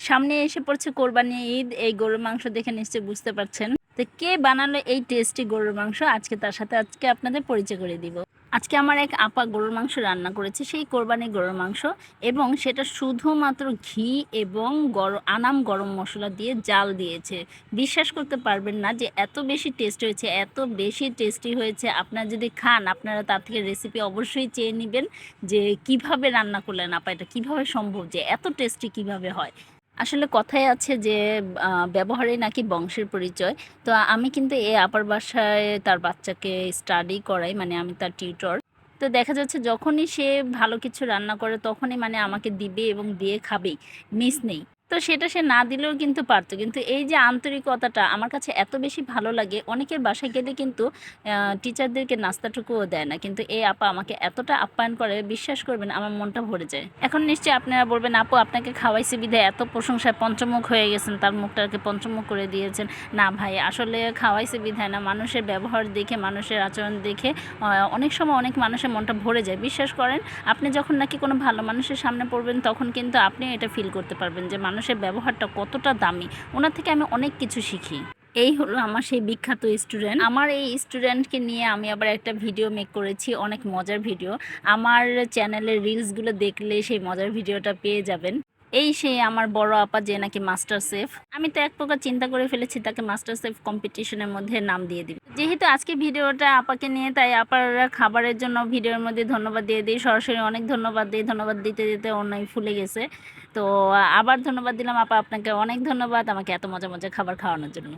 সামনে এসে পড়ছে কোরবানি ঈদ। এই গরুর মাংস দেখে নিশ্চয়ই বুঝতে পারছেন তো কে বানালো এই টেস্টি গরুর মাংস। আজকে আপনাদের পরিচয় করে দিব। আজকে আমার এক আপা গরুর মাংস রান্না করেছে, সেই কোরবানি গরুর মাংস, এবং সেটা শুধুমাত্র ঘি এবং আনাম গরম মশলা দিয়ে জাল দিয়েছে। বিশ্বাস করতে পারবেন না যে এত বেশি টেস্ট হয়েছে, এত বেশি টেস্টি হয়েছে। আপনারা যদি খান আপনারা তার থেকে রেসিপি অবশ্যই চেয়ে নেবেন যে কিভাবে রান্না করলেন আপা, এটা কিভাবে সম্ভব যে এত টেস্টি কিভাবে হয়। আসলে কথায় আছে যে ব্যবহারে নাকি বংশের পরিচয়। তো আমি কিন্তু এই আপার বাসায় তার বাচ্চাকে স্টাডি করাই, মানে আমি তার টিউটর। তো দেখা যাচ্ছে যখনই সে ভালো কিছু রান্না করে তখনই মানে আমাকে দিবে এবং দিয়ে খাবেই, মিস নেই। তো সেটা সে না দিলেও কিন্তু পারতো, কিন্তু এই যে আন্তরিকতাটা আমার কাছে এত বেশি ভালো লাগে। অনেকের বাসায় গেলে কিন্তু টিচারদেরকে নাস্তাটুকুও দেয় না, কিন্তু এই আপা আমাকে এতটা আপ্যায়ন করে, বিশ্বাস করবেন আমার মনটা ভরে যায়। এখন নিশ্চয়ই আপনারা বলবেন আপু আপনাকে খাওয়াইছে বিধায় এত প্রশংসায় পঞ্চমুখ হয়ে গেছেন, তার মুখটাকে পঞ্চমুখ করে দিয়েছেন। না ভাই, আসলে খাওয়াইছে বিধায় না, মানুষের ব্যবহার দেখে, মানুষের আচরণ দেখে অনেক সময় অনেক মানুষের মনটা ভরে যায়। বিশ্বাস করেন, আপনি যখন নাকি কোনো ভালো মানুষের সামনে পড়বেন তখন কিন্তু আপনি এটা ফিল করতে পারবেন যে মানুষের ব্যবহারটা কতটা দামি। ওনার থেকে আমি অনেক কিছু শিখি। এই হলো আমার সেই বিখ্যাত স্টুডেন্ট। আমার এই স্টুডেন্টকে নিয়ে আমি আবার একটা ভিডিও মেক করেছি, অনেক মজার ভিডিও। আমার চ্যানেলের রিলসগুলো দেখলে সেই মজার ভিডিওটা পেয়ে যাবেন। এই সেই আমার বড় আপা যে নাকি মাস্টার শেফ। আমি তো এক প্রকার চিন্তা করে ফেলেছি তাকে মাস্টার শেফ কম্পিটিশনের মধ্যে নাম দিয়ে দিব। যেহেতু আজকে ভিডিওটা আপাকে নিয়ে, তাই আপার খাবারের জন্য ভিডিওর মধ্যে ধন্যবাদ দিয়ে দিই, সরাসরি অনেক ধন্যবাদ দিই। ধন্যবাদ দিতে দিতে অনেক ফুলে গেছে। তো আবার ধন্যবাদ দিলাম আপা, আপনাকে অনেক ধন্যবাদ আমাকে এত মজা মজা খাবার খাওয়ানোর জন্য।